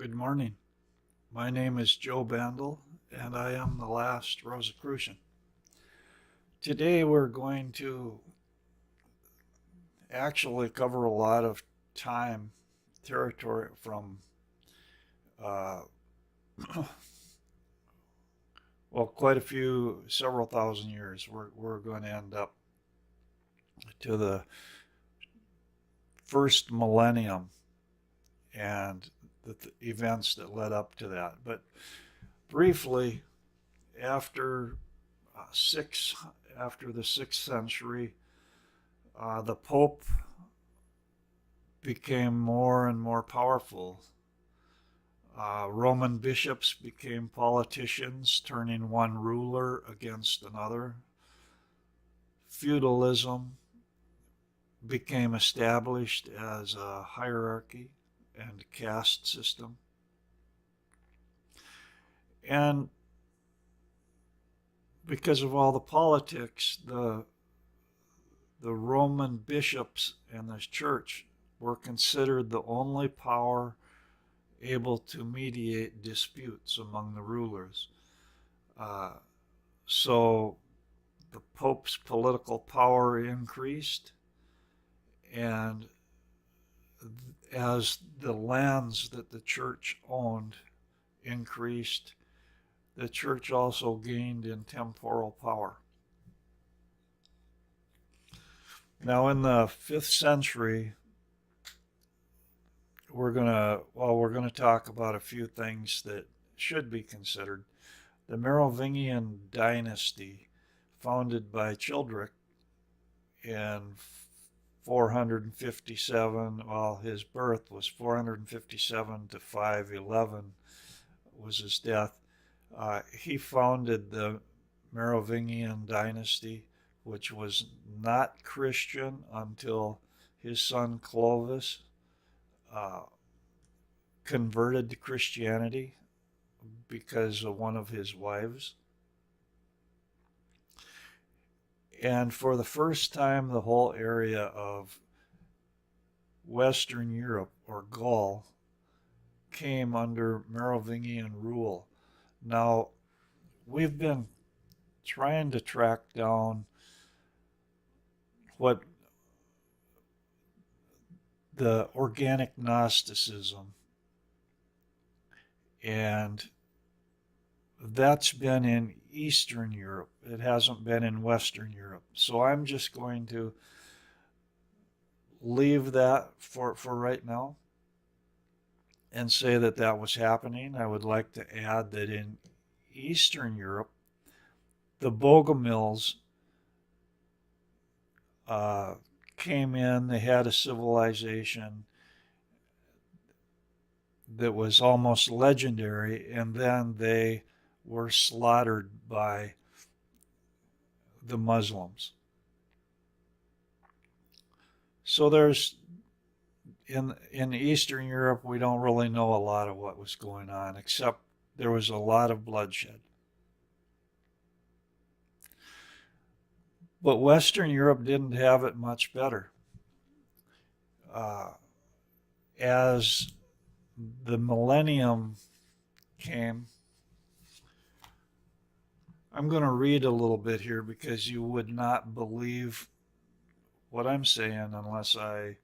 Good morning. My name is Joe Bandel, and I am the last Rosicrucian. Today we're going to actually cover a lot of time, territory from, uh, well, quite a few, several thousand years. We're going to end up to the first millennium and the events that led up to that. But briefly, after six after the 6th century, the Pope became more and more powerful. Roman bishops became politicians, turning one ruler against another. Feudalism became established as a hierarchy and caste system. And because of all the politics, the Roman bishops and the church were considered the only power able to mediate disputes among the rulers. So the Pope's political power increased, and as the lands that the church owned increased, the church also gained in temporal power. Now, in the 5th century, we're going to talk about a few things that should be considered. The Merovingian dynasty, founded by Childeric in 457, well, his birth was 457 to 511 was his death. He founded the Merovingian dynasty, which was not Christian until his son Clovis converted to Christianity because of one of his wives. And for the first time, the whole area of Western Europe, or Gaul, came under Merovingian rule. Now, we've been trying to track down what the organic Gnosticism, and that's been in Eastern Europe. It hasn't been in Western Europe. So I'm just going to leave that for right now and say that that was happening. I would like to add that in Eastern Europe, the Bogomils came in. They had a civilization that was almost legendary, and then they were slaughtered by the Muslims. So there's in Eastern Europe, we don't really know a lot of what was going on, except there was a lot of bloodshed. But Western Europe didn't have it much better. As the millennium came, I'm going to read a little bit here because you would not believe what I'm saying unless I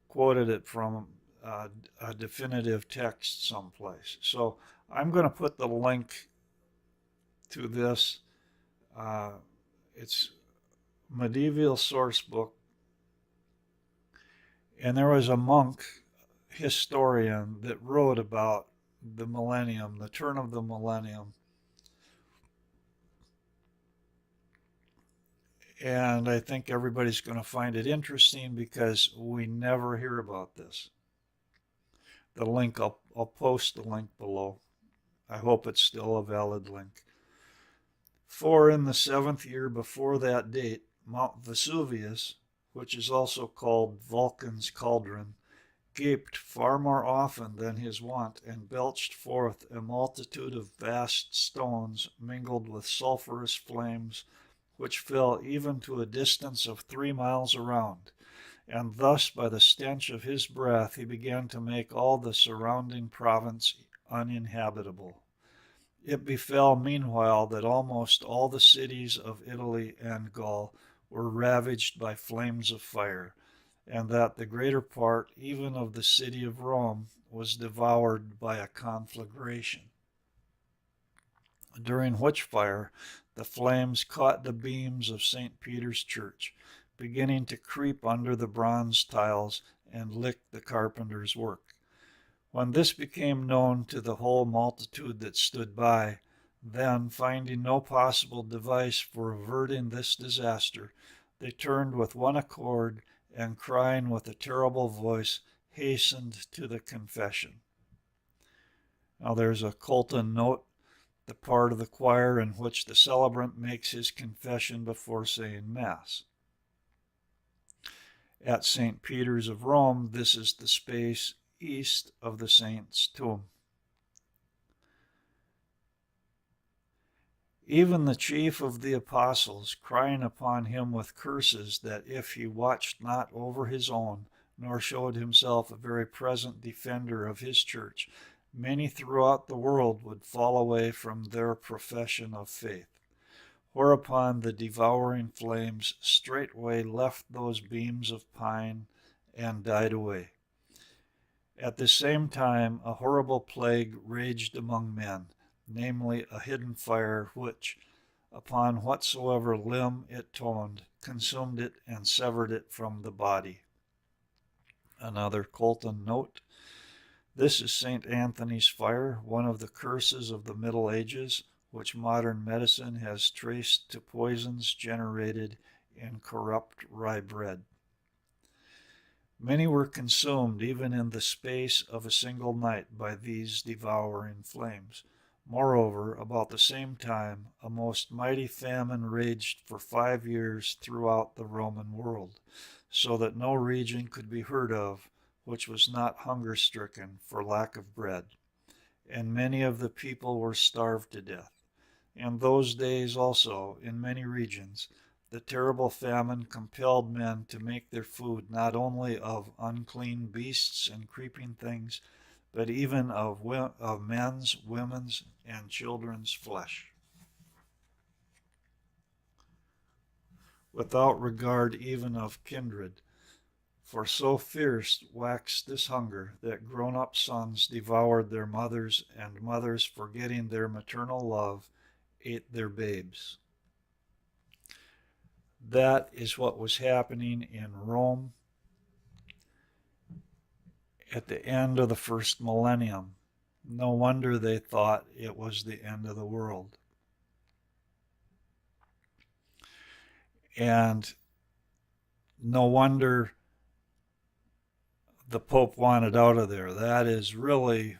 quoted it from a definitive text someplace. So I'm going to put the link to this. It's Medieval Sourcebook, and there was a monk historian that wrote about the millennium, the turn of the millennium. And I think everybody's going to find it interesting because we never hear about this. The link, I'll post the link below. I hope it's still a valid link. For in the 7th year before that date, Mount Vesuvius, which is also called Vulcan's cauldron, gaped far more often than his wont, and belched forth a multitude of vast stones mingled with sulphurous flames, which fell even to a distance of 3 miles around, and thus by the stench of his breath he began to make all the surrounding province uninhabitable. It befell meanwhile that almost all the cities of Italy and Gaul were ravaged by flames of fire, and that the greater part even of the city of Rome was devoured by a conflagration, during which fire the flames caught the beams of St. Peter's Church, beginning to creep under the bronze tiles and lick the carpenter's work. When this became known to the whole multitude that stood by, then, finding no possible device for averting this disaster, they turned with one accord, and crying with a terrible voice, hastened to the confession. Now there's a Colton note, the part of the choir in which the celebrant makes his confession before saying Mass. At St. Peter's of Rome, this is the space east of the saint's tomb. Even the chief of the apostles, crying upon him with curses that if he watched not over his own, nor showed himself a very present defender of his church, many throughout the world would fall away from their profession of faith. Whereupon the devouring flames straightway left those beams of pine and died away. At the same time, a horrible plague raged among men, namely a hidden fire which, upon whatsoever limb it toned, consumed it and severed it from the body. Another Colton note. This is St. Anthony's fire, one of the curses of the Middle Ages, which modern medicine has traced to poisons generated in corrupt rye bread. Many were consumed even in the space of a single night by these devouring flames. Moreover, about the same time, a most mighty famine raged for 5 years throughout the Roman world, so that no region could be heard of which was not hunger-stricken for lack of bread, and many of the people were starved to death. In those days also, in many regions, the terrible famine compelled men to make their food not only of unclean beasts and creeping things, but even of men's, women's, and children's flesh, without regard even of kindred. For so fierce waxed this hunger that grown-up sons devoured their mothers, and mothers, forgetting their maternal love, ate their babes. That is what was happening in Rome at the end of the first millennium. No wonder they thought it was the end of the world. And no wonder the Pope wanted out of there. That is really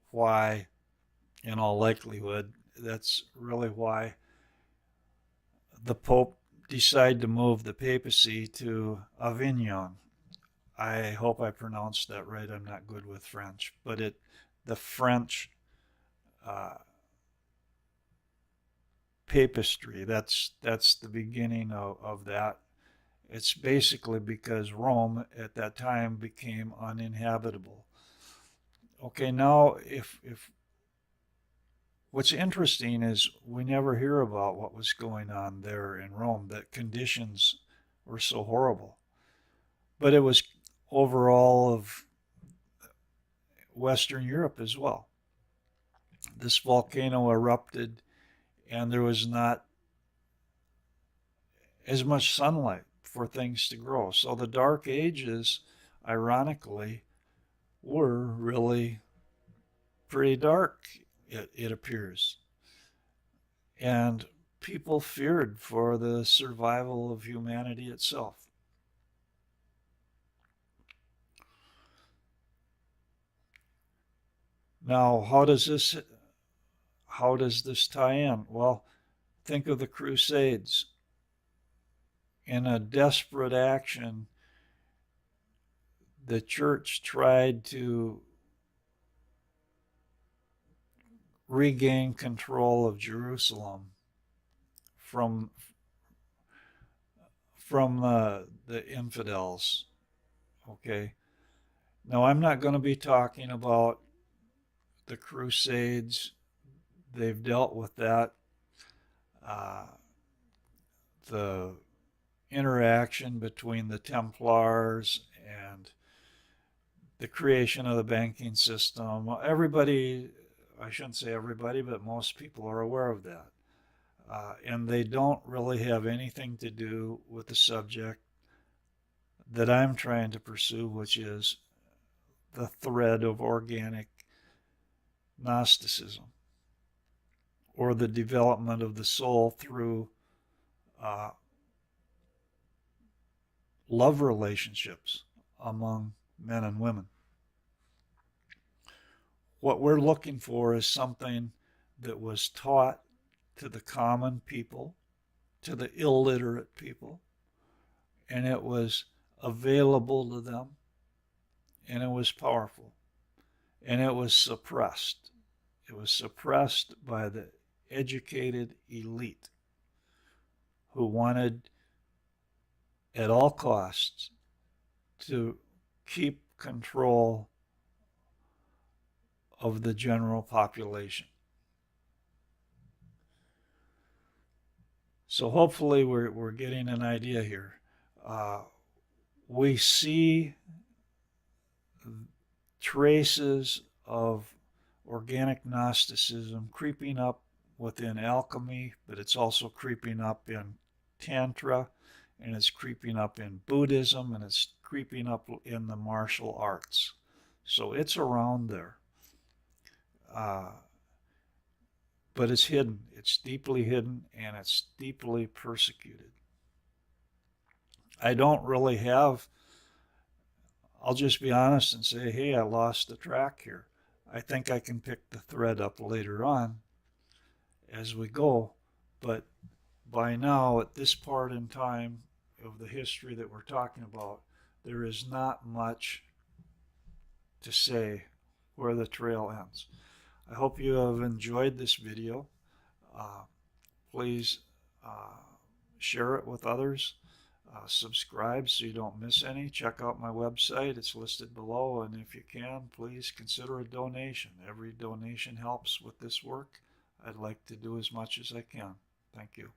why, in all likelihood, that's really why the Pope decided to move the papacy to Avignon. I hope I pronounced that right. I'm not good with French, but the French papistry. That's the beginning of that. It's basically because Rome at that time became uninhabitable. Okay, now if what's interesting is we never hear about what was going on there in Rome, that conditions were so horrible. But it was over all of Western Europe as well. This volcano erupted, and there was not as much sunlight for things to grow. So the Dark Ages, ironically, were really pretty dark, it appears. And people feared for the survival of humanity itself. Now, how does this tie in? Well, think of the Crusades. In a desperate action, the church tried to regain control of Jerusalem from the infidels. Okay. Now, I'm not going to be talking about the Crusades. They've dealt with that. The interaction between the Templars and the creation of the banking system. Everybody, I shouldn't say everybody, but most people are aware of that. And they don't really have anything to do with the subject that I'm trying to pursue, which is the thread of organic Gnosticism, or the development of the soul through love relationships among men and women. What we're looking for is something that was taught to the common people, to the illiterate people, and it was available to them, and it was powerful, and it was suppressed. It was suppressed by the educated elite who wanted at all costs to keep control of the general population. So hopefully we're getting an idea here. We see traces of organic Gnosticism creeping up within alchemy, but it's also creeping up in Tantra, and it's creeping up in Buddhism, and it's creeping up in the martial arts. So it's around there. But it's hidden. It's deeply hidden, and it's deeply persecuted. I don't really have, I'll just be honest and say, hey, I lost the track here. I think I can pick the thread up later on as we go, but by now, at this part in time of the history that we're talking about, there is not much to say where the trail ends. I hope you have enjoyed this video. Please share it with others. Subscribe so you don't miss any. Check out my website. It's listed below. And if you can, please consider a donation. Every donation helps with this work. I'd like to do as much as I can. Thank you.